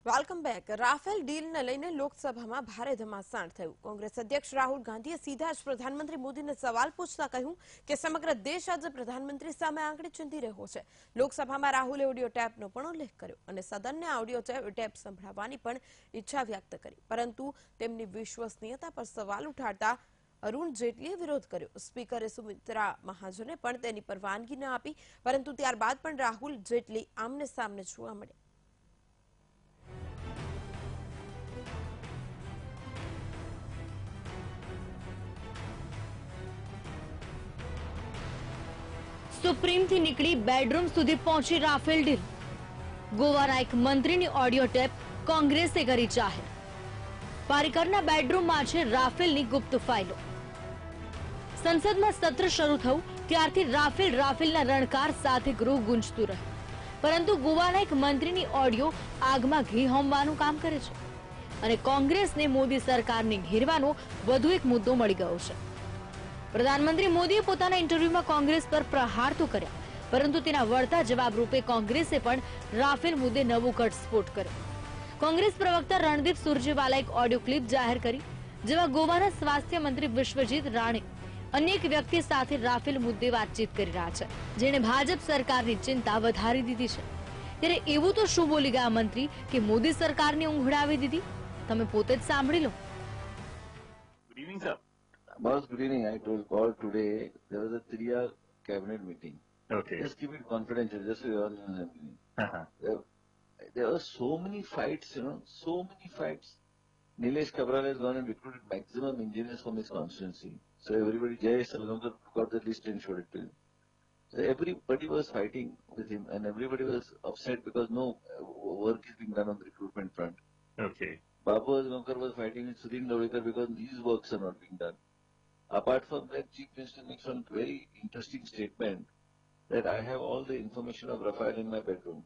Welcome back. Rafale ડીલને લઈને લોકસભામાં ભારે ધમાસાણ થયું। કોંગ્રેસ અધ્યક્ષ રાહુલ ગાંધીએ સીધા જ પ્રધાનમંત્રી મોદીને સવાલ પૂછતા કહ્યું કે સમગ્ર દેશ આજે પ્રધાનમંત્રી સામે આંગળી ચીંધી રહ્યો છે। લોકસભામાં રાહુલે ઓડિયો ટેપનો પણ ઉલ્લેખ કર્યો અને સદનને ઓડિયો ટેપ સંભળાવવાની પણ ઈચ્છા વ્યક્ત કરી, પરંતુ તેમની વિશ્વસનીયતા પર સવાલ ઉઠાડતા અરુણ જેટલીએ વિરોધ કર્યો। સ્પીકરે સુમિત્રા મહાજને પણ તેની પરવાનગી ન આપી, પરંતુ ત્યારબાદ પણ રાહુલ જેટલી આમને સામને જોવા મળ્યા। સુપ્રીમ થી નીકળી બેડરૂમ સુધી પહોંચી રાફેલ ડીલ। ગોવાના એક મંત્રીની ઓડિયો ટેપ કોંગ્રેસે કરી જાહેર। પારીકરના બેડરૂમમાં છે રાફેલની ગુપ્ત ફાઇલો। સંસદમાં સત્ર શરૂ થયું ત્યારથી રાફેલના રણકાર સાથે ગૃહ ગુંજતું રહ્યું, પરંતુ ગોવાના એક મંત્રીની ઓડિયો આગમાં ઘી હોમવાનું કામ કરે છે અને કોંગ્રેસને મોદી સરકારને ઘેરવાનો વધુ એક મુદ્દો મળી ગયો છે। પ્રધાનમંત્રી મોદીએ પોતાના ઇન્ટરવ્યુમાં કોંગ્રેસ પર પ્રહાર તો કર્યા, પરંતુ તેના વળતા જવાબ રૂપે કોંગ્રેસે પણ રાફેલ મુદ્દે નવો ઘટસ્ફોટ કર્યો। કોંગ્રેસ પ્રવક્તા રણદીપ સુરજેવાલાએ એક ઓડિયો ક્લિપ જાહેર કરી, જેમાં ગોવાના સ્વાસ્થ્ય મંત્રી વિશ્વજીત રાણે અન્ય એક વ્યક્તિ સાથે રાફેલ મુદ્દે વાતચીત કરી રહ્યા છે, જેણે ભાજપ સરકારની ચિંતા વધારી દીધી છે। ત્યારે એવું તો શું બોલી ગયા મંત્રી કે મોદી સરકારને ઊંઘ ઉડાવી દીધી? તમે પોતે જ સાંભળી લો। Good evening sir. Boss, good evening. I told call today. There was a 3-hour cabinet meeting. Okay. Just keep it confidential. Just so you all know. There were so many fights, so many fights. Nilesh Kabral has gone and recruited maximum engineers from his constituency. So everybody, Jay Salgaonkar got the list and showed it to him. So everybody was fighting with him and everybody was upset because no work is being done on the recruitment front. Okay. Babu Asgaonkar was fighting with Sudhin Dawekar because his works are not being done. Apart from that, Chief Minister makes one very interesting statement that I have all the information of Rafael in my bedroom.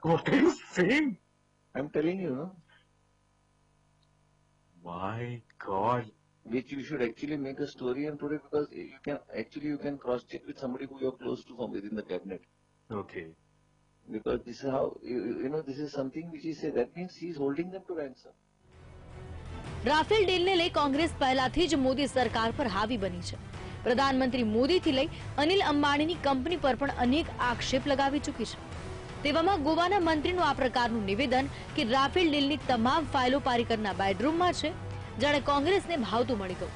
What are you saying? I'm telling you, no? My God. Which you should actually make a story and put it, because you can cross-check with somebody who you're close to from within the cabinet. Okay. Because this is how, this is something which he said. That means he's holding them to ransom. Rafale ડીલને લઈ કોંગ્રેસ પહેલાથી જ મોદી સરકાર પર હાવી બની છે। પ્રધાનમંત્રી મોદીથી લઈ અનિલ અંબાણીની કંપની પર પણ અનેક આક્ષેપ લગાવી ચૂકી છે। તેવામાં ગોવાના મંત્રીનું આ પ્રકારનું નિવેદન કે રાફેલ ડીલની તમામ ફાઇલો પારીકરના બેડરૂમમાં છે, જાણે કોંગ્રેસને ભાવતું મળી ગયું।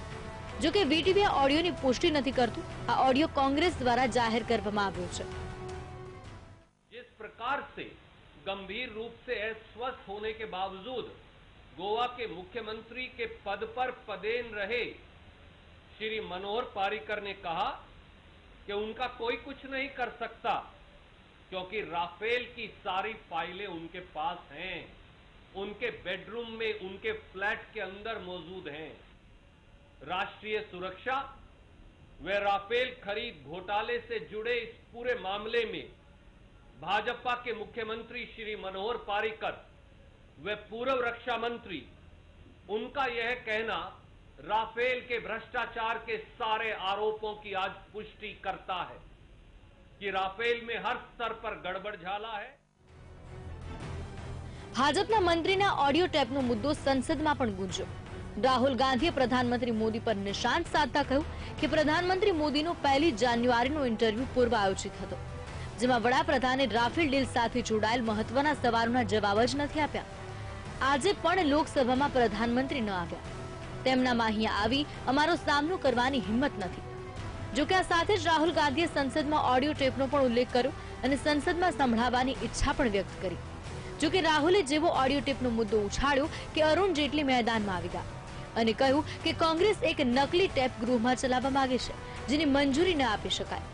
જો કે વીટીવી આ ઓડિયોની પુષ્ટિ નથી કરતું। આ ઓડિયો કોંગ્રેસ દ્વારા જાહેર કરવામાં આવ્યો છે। जिस प्रकार से गंभीर रूप से अस्वस्थ होने के बावजूद गोवा के मुख्यमंत्री के पद पर पदेन रहे श्री मनोहर पारीकर ने कहा कि उनका कोई कुछ नहीं कर सकता क्योंकि राफेल की सारी फाइलें उनके पास हैं, उनके बेडरूम में, उनके फ्लैट के अंदर मौजूद हैं। राष्ट्रीय सुरक्षा व राफेल खरीद घोटाले से जुड़े इस पूरे मामले में भाजपा के मुख्यमंत्री श्री मनोहर पारीकर वे पूर्व रक्षा मंत्री, उनका यह कहना राफेल के भ्रष्टाचार के सारे आरोपों की आज पुष्टि करता है कि राफेल में हर स्तर पर गड़बड़ झाला है। ભાજપના મંત્રીના ઓડિયો ટેપનો મુદ્દો સંસદમાં પણ ગુંજ્યો। રાહુલ ગાંધીએ પ્રધાનમંત્રી મોદી પર નિશાન સાધતા કહ્યું કે પ્રધાનમંત્રી મોદીનો 1 જાન્યુઆરીનો ઇન્ટરવ્યુ પૂર્વ આયોજિત હતો, જેમાં વડાપ્રધાને રાફેલ ડીલ સાથે જોડાયેલ મહત્વના સવાલોના જવાબ જ નથી આપ્યા। આજે પણ લોકસભામાં પ્રધાનમંત્રી ન આવ્યા। તેમનામાં અહીંયા આવી અમારો સામનો કરવાની હિંમત નથી। જો કે આ સાથે જ રાહુલ ગાંધીએ સંસદમાં ઓડિયો ટેપનો પણ ઉલ્લેખ કર્યો અને સંસદમાં સંભળાવવાની ઈચ્છા પણ વ્યક્ત કરી। જો કે રાહુલે જેવો ઓડિયો ટેપનો મુદ્દો ઉછાળ્યો કે અરુણ જેટલી મેદાનમાં આવી ગયા અને કહ્યું કે કોંગ્રેસ એક નકલી ટેપ ગૃહમાં ચલાવવા માંગે છે, જેની મંજૂરી ન આપી શકાય।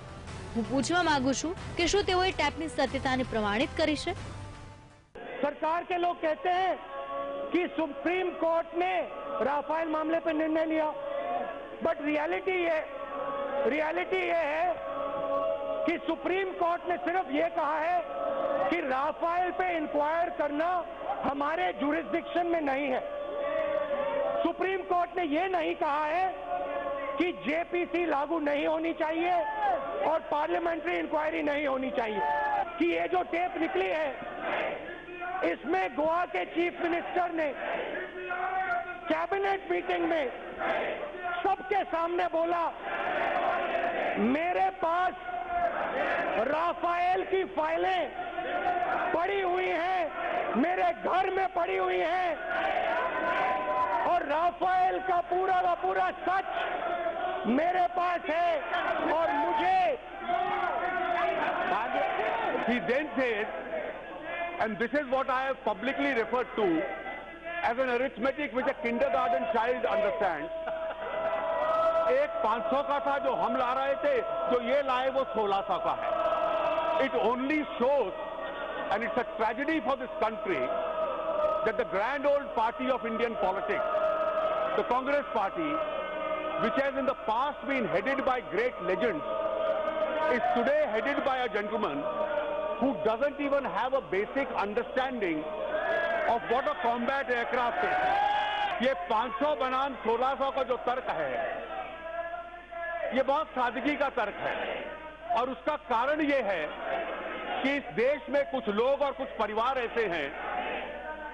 હું પૂછવા માંગુ છું કે શું તેઓએ ટેપની સત્યતાને પ્રમાણિત કરી છે? सरकार के लोग कहते हैं कि सुप्रीम कोर्ट ने राफेल मामले पर निर्णय लिया, बट रियलिटी ये है कि सुप्रीम कोर्ट ने सिर्फ ये कहा है कि राफेल पे इंक्वायर करना हमारे जुरिस्डिक्शन में नहीं है। सुप्रीम कोर्ट ने ये नहीं कहा है कि जेपीसी लागू नहीं होनी चाहिए और पार्लियामेंट्री इंक्वायरी नहीं होनी चाहिए। कि ये जो टेप निकली है इसमें गोवा के चीफ मिनिस्टर ने कैबिनेट मीटिंग में सबके सामने बोला, मेरे पास राफेल की फाइलें पड़ी हुई हैं, मेरे घर में पड़ी हुई हैं, और राफेल का पूरा सच मेरे पास है और मुझे He then said, and this is what I have publicly referred to as an arithmetic which a kindergarten child understands. एक 500 का था जो हम ला रहे थे, जो ये लाए वो 1600 का है. It only shows, and it's a tragedy for this country, that the grand old party of Indian politics, the Congress party, which has in the past been headed by great legends, is today headed by a gentleman who doesn't even have a basic understanding of what a combat aircraft is. ये 500 बनाम 1600 का जो तर्क है, ये बहुत सादगी का तर्क है, और उसका कारण ये है कि इस देश में कुछ लोग और कुछ परिवार ऐसे हैं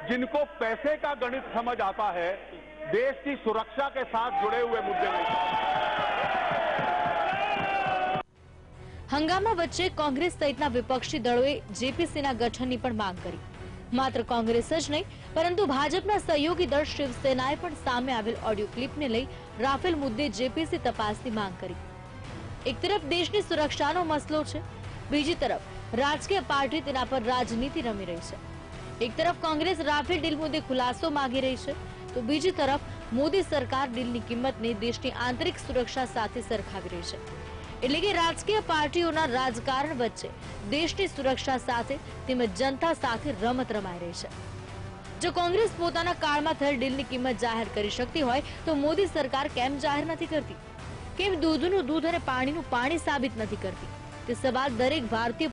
जिनको पैसे का गणित समझ आता है, देश की सुरक्षा के साथ जुड़े हुए मुद्दे में. હંગામા વચ્ચે કોંગ્રેસ સહિતના વિપક્ષી દળોએ જેપીસીના ગઠનની પણ માંગ કરી. માત્ર કોંગ્રેસ જ નહીં, પરંતુ ભાજપના સહયોગી દળ શિવસેનાએ પણ સામે આવેલ ઓડિયો ક્લિપને લઈ રાફેલ મુદ્દે જેપીસી તપાસની માંગ કરી. એક તરફ દેશની સુરક્ષાનો મસલો છે, બીજી તરફ રાજકીય પાર્ટી તેના પર રાજનીતિ રમી રહી છે. એક તરફ કોંગ્રેસ રાફેલ ડીલ મુદ્દે ખુલાસો માંગી રહી છે, તો બીજી તરફ મોદી સરકાર ડીલની કિંમતને દેશની આંતરિક સુરક્ષા સાથે સરખાવી રહી છે. એટલે કે રાજકીય પાર્ટીઓના રાજકારણ વચ્ચે દેશની સુરક્ષા સાથે તેમજ જનતા સાથે રમત રમાઈ રહી છે. જો કોંગ્રેસ પોતાના કાળમાં થયેલ ડીલની કિંમત જાહેર કરી શકતી હોય તો મોદી સરકાર કેમ જાહેર નથી કરતી? કેમ દૂધનું દૂધ અને પાણીનું પાણી સાબિત નથી કરતી? તે સવાલ દરેક ભારતીય